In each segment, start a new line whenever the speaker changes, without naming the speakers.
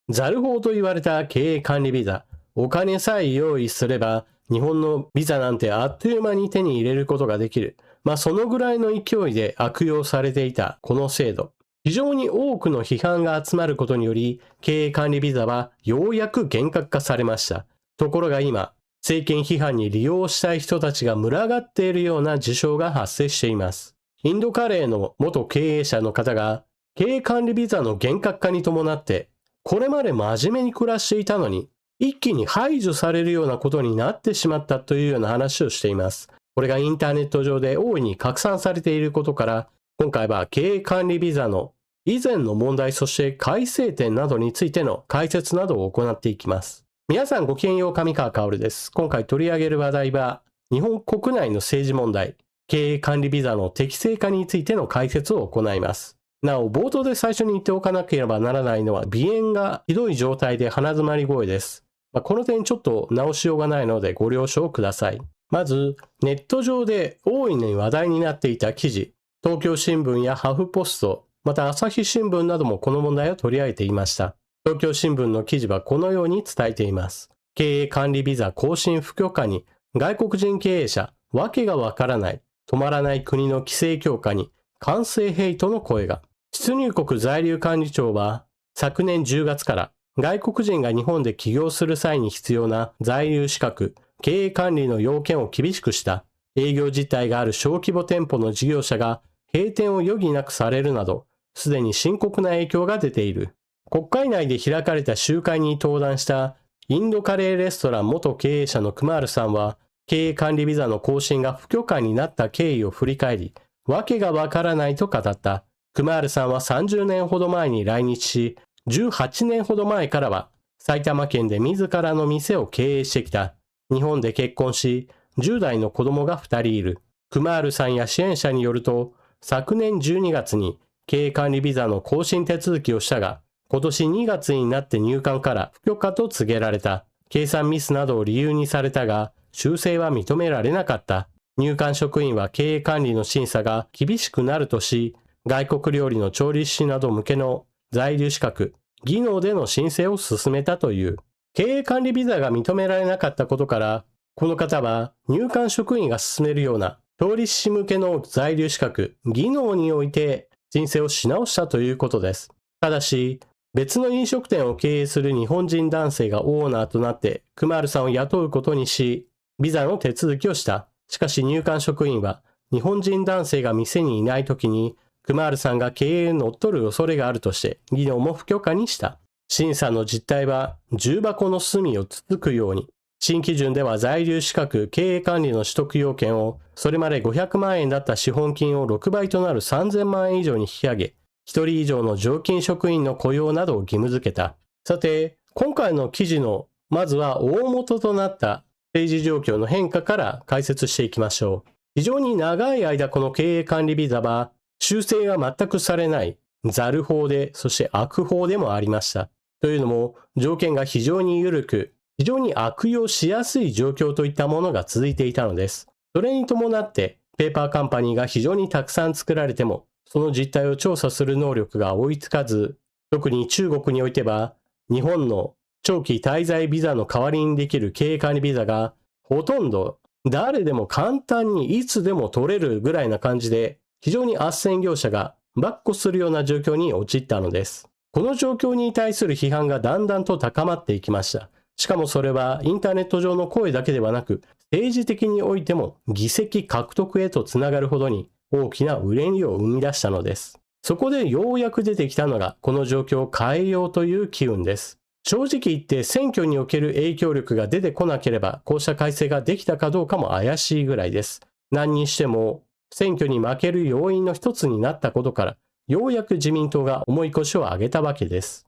ザル法と言われた経営管理ビザ。お金さえ用意すれば、日本のビザなんてあっという間に手に入れることができる。そのぐらいの勢いで悪用されていたこの制度。非常に多くの批判が集まることにより、経営管理ビザはようやく厳格化されました。ところが今、政権批判に利用したい人たちが群がっているような事象が発生しています。インドカレーの元経営者の方が、経営管理ビザの厳格化に伴って、これまで真面目に暮らしていたのに、一気に排除されるようなことになってしまったというような話をしています。これがインターネット上で大いに拡散されていることから、今回は経営管理ビザの以前の問題、そして改正点などについての解説などを行っていきます。皆さんごきげんよう、上川薫です。今回取り上げる話題は、日本国内の政治問題、経営管理ビザの適正化についての解説を行います。なお、冒頭で最初に言っておかなければならないのは、鼻炎がひどい状態で鼻詰まり声です。この点ちょっと直しようがないのでご了承ください。まず、ネット上で大いに話題になっていた記事、東京新聞やハフポスト、また朝日新聞などもこの問題を取り上げていました。東京新聞の記事はこのように伝えています。経営管理ビザ更新不許可に外国人経営者、わけがわからない、止まらない国の規制強化に官製ヘイトの声が。出入国在留管理庁は昨年10月から外国人が日本で起業する際に必要な在留資格、経営管理の要件を厳しくした営業実態がある小規模店舗の事業者が閉店を余儀なくされるなど、すでに深刻な影響が出ている。国会内で開かれた集会に登壇したインドカレーレストラン元経営者のクマールさんは、経営管理ビザの更新が不許可になった経緯を振り返り、わけがわからないと語った。クマールさんは30年ほど前に来日し、18年ほど前からは埼玉県で自らの店を経営してきた。日本で結婚し、10代の子供が2人いる。クマールさんや支援者によると、昨年12月に経営管理ビザの更新手続きをしたが、今年2月になって入管から不許可と告げられた。計算ミスなどを理由にされたが、修正は認められなかった。入管職員は経営管理の審査が厳しくなるとし、外国料理の調理師など向けの在留資格、技能での申請を進めたという。経営管理ビザが認められなかったことから、この方は入管職員が進めるような調理師向けの在留資格、技能において申請をし直したということです。ただし、別の飲食店を経営する日本人男性がオーナーとなってクマールさんを雇うことにし、ビザの手続きをした。しかし入管職員は日本人男性が店にいない時にクマールさんが経営に乗っ取る恐れがあるとして技能も不許可にした。審査の実態は重箱の隅をつつくように、新基準では在留資格経営管理の取得要件をそれまで500万円だった資本金を6倍となる3000万円以上に引き上げ、1人以上の常勤職員の雇用などを義務付けた。さて、今回の記事のまずは大元となった政治状況の変化から解説していきましょう。非常に長い間この経営管理ビザは修正が全くされないザル法で、そして悪法でもありました。というのも条件が非常に緩く、非常に悪用しやすい状況といったものが続いていたのです。それに伴ってペーパーカンパニーが非常にたくさん作られても、その実態を調査する能力が追いつかず、特に中国においては、日本の長期滞在ビザの代わりにできる経営管理ビザが、ほとんど誰でも簡単にいつでも取れるぐらいな感じで、非常に斡旋業者が跋扈するような状況に陥ったのです。この状況に対する批判がだんだんと高まっていきました。しかもそれはインターネット上の声だけではなく、政治的においても議席獲得へとつながるほどに、大きな憂いを生み出したのです。そこでようやく出てきたのがこの状況を変えようという機運です。正直言って選挙における影響力が出てこなければこうした改正ができたかどうかも怪しいぐらいです。何にしても選挙に負ける要因の一つになったことからようやく自民党が重い腰を上げたわけです。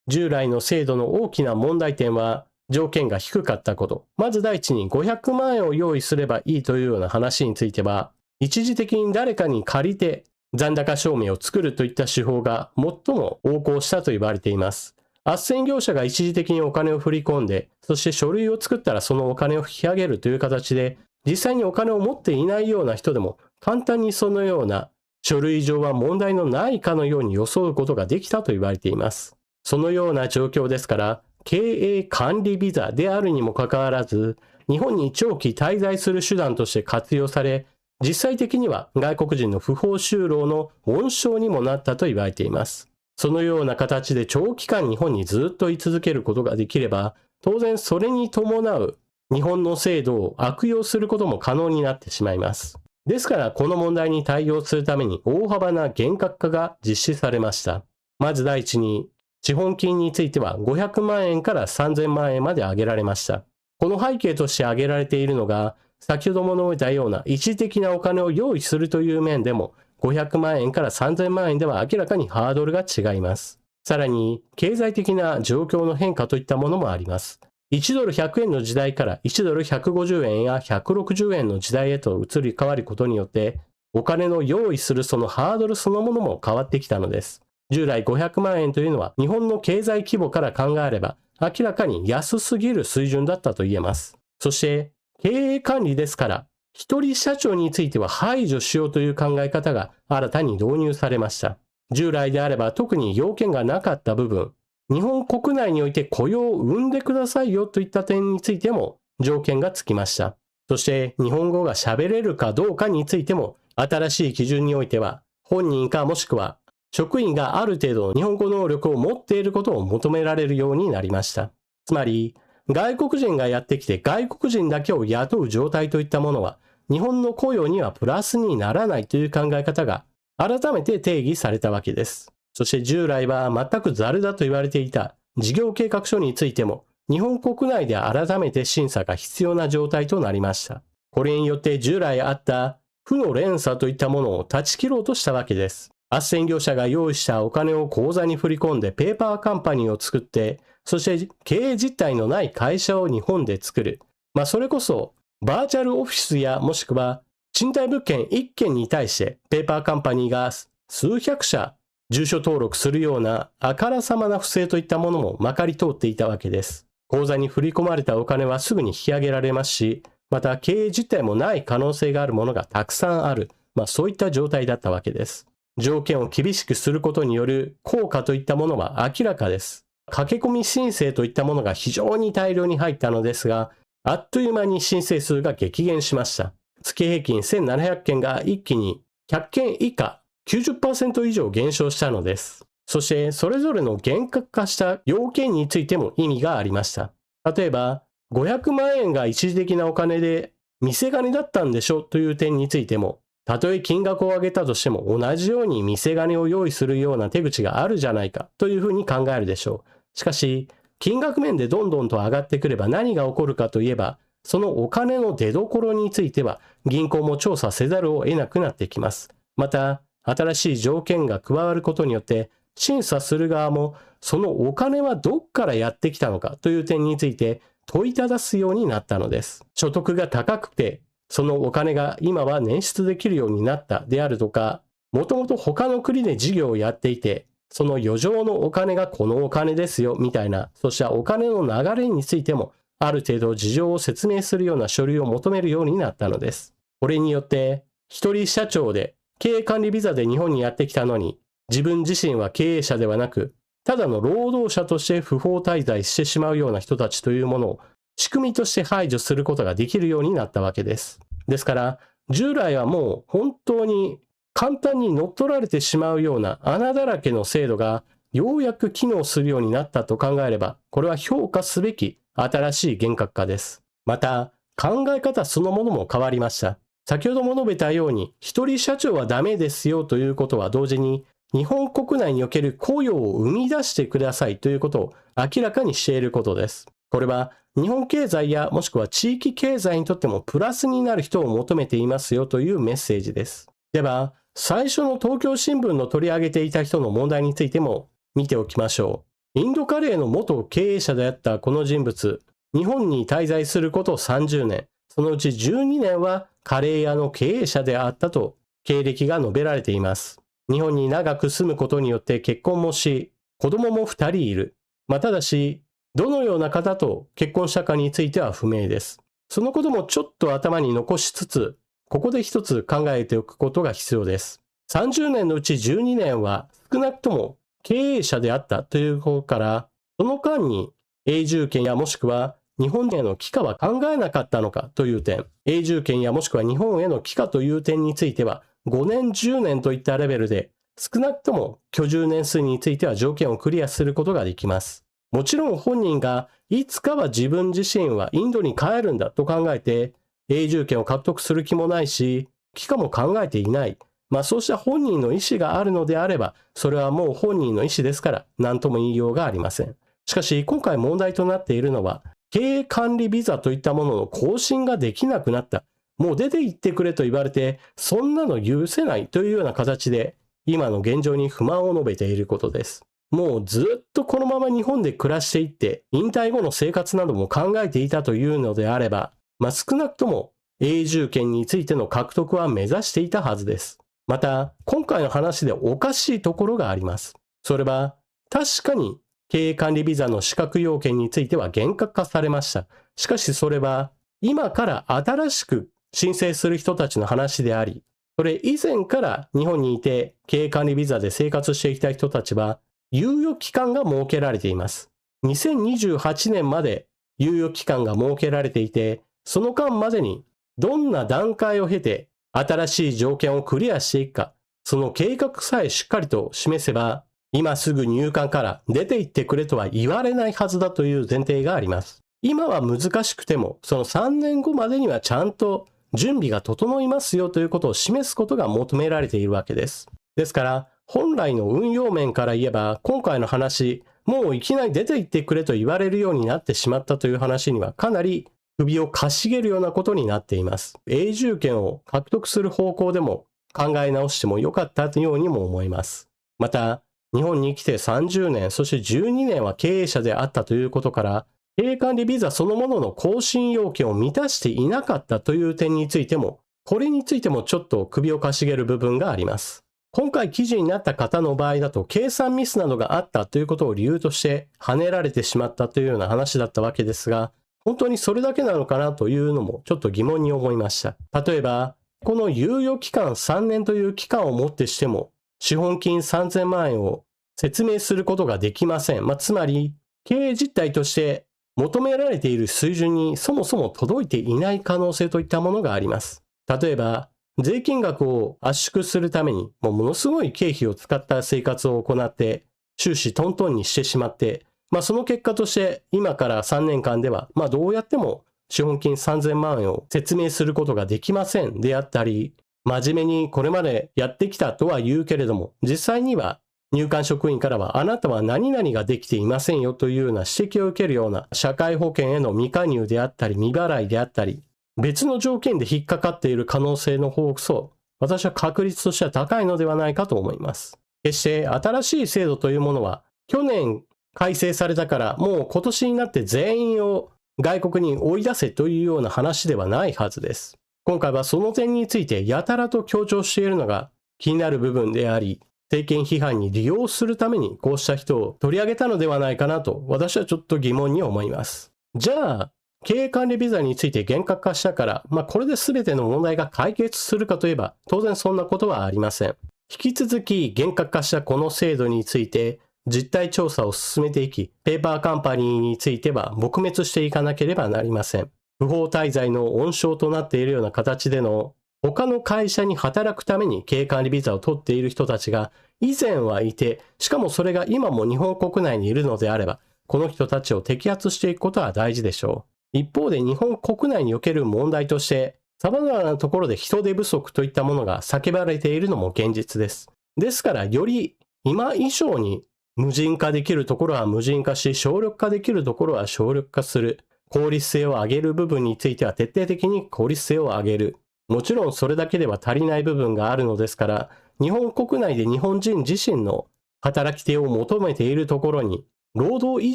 従来の制度の大きな問題点は条件が低かったこと。まず第一に500万円を用意すればいいというような話については一時的に誰かに借りて残高証明を作るといった手法が最も横行したと言われています。斡旋業者が一時的にお金を振り込んで、そして書類を作ったらそのお金を引き上げるという形で、実際にお金を持っていないような人でも簡単にそのような書類上は問題のないかのように装うことができたと言われています。そのような状況ですから、経営管理ビザであるにもかかわらず、日本に長期滞在する手段として活用され、実際的には外国人の不法就労の温床にもなったと言われています。そのような形で長期間日本にずっと居続けることができれば、当然それに伴う日本の制度を悪用することも可能になってしまいます。ですからこの問題に対応するために大幅な厳格化が実施されました。まず第一に、資本金については500万円から3000万円まで上げられました。この背景として挙げられているのが、先ほども述べたような一時的なお金を用意するという面でも、500万円から3000万円では明らかにハードルが違います。さらに、経済的な状況の変化といったものもあります。1ドル100円の時代から1ドル150円や160円の時代へと移り変わることによって、お金の用意するそのハードルそのものも変わってきたのです。従来500万円というのは日本の経済規模から考えれば明らかに安すぎる水準だったと言えます。そして経営管理ですから、一人社長については排除しようという考え方が新たに導入されました。従来であれば特に要件がなかった部分、日本国内において雇用を生んでくださいよといった点についても条件がつきました。そして日本語が喋れるかどうかについても新しい基準においては本人かもしくは職員がある程度の日本語能力を持っていることを求められるようになりました。つまり、外国人がやってきて外国人だけを雇う状態といったものは、日本の雇用にはプラスにならないという考え方が改めて定義されたわけです。そして従来は全くザルだと言われていた事業計画書についても、日本国内で改めて審査が必要な状態となりました。これによって従来あった負の連鎖といったものを断ち切ろうとしたわけです。斡旋業者が用意したお金を口座に振り込んでペーパーカンパニーを作って、そして経営実態のない会社を日本で作る。それこそバーチャルオフィスやもしくは賃貸物件1件に対してペーパーカンパニーが数百社住所登録するようなあからさまな不正といったものもまかり通っていたわけです。口座に振り込まれたお金はすぐに引き上げられますし、また経営実態もない可能性があるものがたくさんある。そういった状態だったわけです。条件を厳しくすることによる効果といったものは明らかです。駆け込み申請といったものが非常に大量に入ったのですが、あっという間に申請数が激減しました。月平均1700件が一気に100件以下 90% 以上減少したのです。そしてそれぞれの厳格化した要件についても意味がありました。例えば500万円が一時的なお金で見せ金だったんでしょという点についても、たとえ金額を上げたとしても同じように見せ金を用意するような手口があるじゃないかというふうに考えるでしょう。しかし、金額面でどんどんと上がってくれば何が起こるかといえば、そのお金の出所については銀行も調査せざるを得なくなってきます。また、新しい条件が加わることによって審査する側もそのお金はどっからやってきたのかという点について問いただすようになったのです。所得が高くてそのお金が今は捻出できるようになったであるとか、もともと他の国で事業をやっていて、その余剰のお金がこのお金ですよみたいな、そうしたお金の流れについても、ある程度事情を説明するような書類を求めるようになったのです。これによって、一人社長で経営管理ビザで日本にやってきたのに、自分自身は経営者ではなく、ただの労働者として不法滞在してしまうような人たちというものを仕組みとして排除することができるようになったわけです。ですから、従来はもう本当に簡単に乗っ取られてしまうような穴だらけの制度がようやく機能するようになったと考えれば、これは評価すべき新しい厳格化です。また、考え方そのものも変わりました。先ほども述べたように、一人社長はダメですよということは同時に、日本国内における雇用を生み出してくださいということを明らかにしていることです。これは日本経済やもしくは地域経済にとってもプラスになる人を求めていますよというメッセージです。では、最初の東京新聞の取り上げていた人の問題についても見ておきましょう。インドカレーの元経営者であったこの人物、日本に滞在すること30年、そのうち12年はカレー屋の経営者であったと経歴が述べられています。日本に長く住むことによって結婚もし、子供も2人いる。ただし、どのような方と結婚したかについては不明です。そのこともちょっと頭に残しつつ、ここで一つ考えておくことが必要です。30年のうち12年は少なくとも経営者であったということから、その間に永住権やもしくは日本への帰化は考えなかったのかという点、永住権やもしくは日本への帰化という点については、5年、10年といったレベルで、少なくとも居住年数については条件をクリアすることができます。もちろん本人がいつかは自分自身はインドに帰るんだと考えて、永住権を獲得する気もないし、帰化も考えていない。そうした本人の意思があるのであれば、それはもう本人の意思ですから、何とも言いようがありません。しかし、今回問題となっているのは、経営管理ビザといったものの更新ができなくなった。もう出て行ってくれと言われて、そんなの許せないというような形で、今の現状に不満を述べていることです。もうずっとこのまま日本で暮らしていって、引退後の生活なども考えていたというのであれば、少なくとも永住権についての獲得は目指していたはずです。また、今回の話でおかしいところがあります。それは、確かに経営管理ビザの資格要件については厳格化されました。しかしそれは、今から新しく申請する人たちの話であり、それ以前から日本にいて経営管理ビザで生活していた人たちは、猶予期間が設けられています。2028年まで猶予期間が設けられていて、その間までにどんな段階を経て新しい条件をクリアしていくか、その計画さえしっかりと示せば、今すぐ入管から出て行ってくれとは言われないはずだという前提があります。今は難しくても、その3年後までにはちゃんと準備が整いますよということを示すことが求められているわけです。ですから、本来の運用面から言えば、今回の話、もういきなり出て行ってくれと言われるようになってしまったという話にはかなり首をかしげるようなことになっています。永住権を獲得する方向でも考え直してもよかったようにも思います。また、日本に来て30年、そして12年は経営者であったということから、経営管理ビザそのものの更新要件を満たしていなかったという点についても、これについてもちょっと首をかしげる部分があります。今回記事になった方の場合だと計算ミスなどがあったということを理由として跳ねられてしまったというような話だったわけですが、本当にそれだけなのかなというのもちょっと疑問に思いました。例えば、この猶予期間3年という期間をもってしても、資本金3000万円を説明することができません。つまり、経営実態として求められている水準にそもそも届いていない可能性といったものがあります。例えば、税金額を圧縮するためにものすごい経費を使った生活を行って収支トントンにしてしまって、その結果として今から3年間ではどうやっても資本金3000万円を説明することができませんであったり、真面目にこれまでやってきたとは言うけれども、実際には入管職員からはあなたは何々ができていませんよというような指摘を受けるような社会保険への未加入であったり未払いであったり、別の条件で引っかかっている可能性の方こそ、私は確率としては高いのではないかと思います。決して新しい制度というものは、去年改正されたからもう今年になって全員を外国に追い出せというような話ではないはずです。今回はその点についてやたらと強調しているのが気になる部分であり、政権批判に利用するためにこうした人を取り上げたのではないかなと私はちょっと疑問に思います。じゃあ、経営管理ビザについて厳格化したから、これで全ての問題が解決するかといえば、当然そんなことはありません。引き続き厳格化したこの制度について、実態調査を進めていき、ペーパーカンパニーについては撲滅していかなければなりません。不法滞在の温床となっているような形での、他の会社に働くために経営管理ビザを取っている人たちが以前はいて、しかもそれが今も日本国内にいるのであれば、この人たちを摘発していくことは大事でしょう。一方で日本国内における問題として、様々なところで人手不足といったものが叫ばれているのも現実です。ですから、より今以上に無人化できるところは無人化し、省力化できるところは省力化する。効率性を上げる部分については徹底的に効率性を上げる。もちろんそれだけでは足りない部分があるのですから、日本国内で日本人自身の働き手を求めているところに、労働移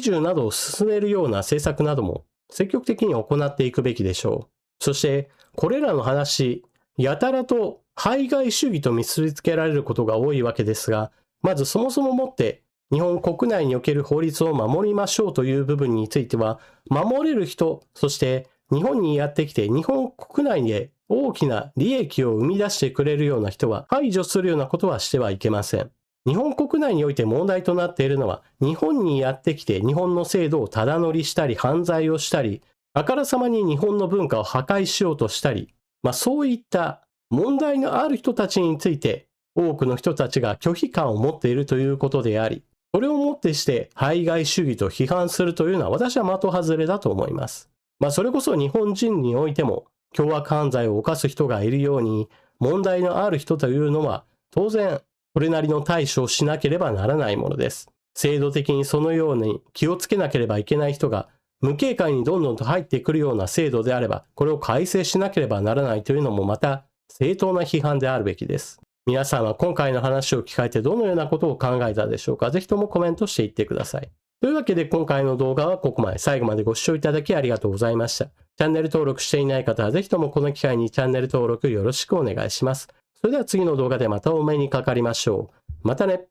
住などを進めるような政策なども積極的に行っていくべきでしょう。そして、これらの話、やたらと排外主義と結びつけられることが多いわけですが、まずそもそももって日本国内における法律を守りましょうという部分については、守れる人、そして日本にやってきて日本国内で大きな利益を生み出してくれるような人は排除するようなことはしてはいけません。日本国内において問題となっているのは、日本にやってきて日本の制度をただ乗りしたり、犯罪をしたり、あからさまに日本の文化を破壊しようとしたり、そういった問題のある人たちについて、多くの人たちが拒否感を持っているということであり、それをもってして排外主義と批判するというのは私は的外れだと思います。それこそ日本人においても凶悪犯罪を犯す人がいるように、問題のある人というのは当然それなりの対処をしなければならないものです。制度的にそのように気をつけなければいけない人が無警戒にどんどんと入ってくるような制度であれば、これを改正しなければならないというのもまた正当な批判であるべきです。皆さんは今回の話を聞かれてどのようなことを考えたでしょうか。ぜひともコメントしていってください。というわけで今回の動画はここまで。最後までご視聴いただきありがとうございました。チャンネル登録していない方はぜひともこの機会にチャンネル登録よろしくお願いします。それでは次の動画でまたお目にかかりましょう。またね。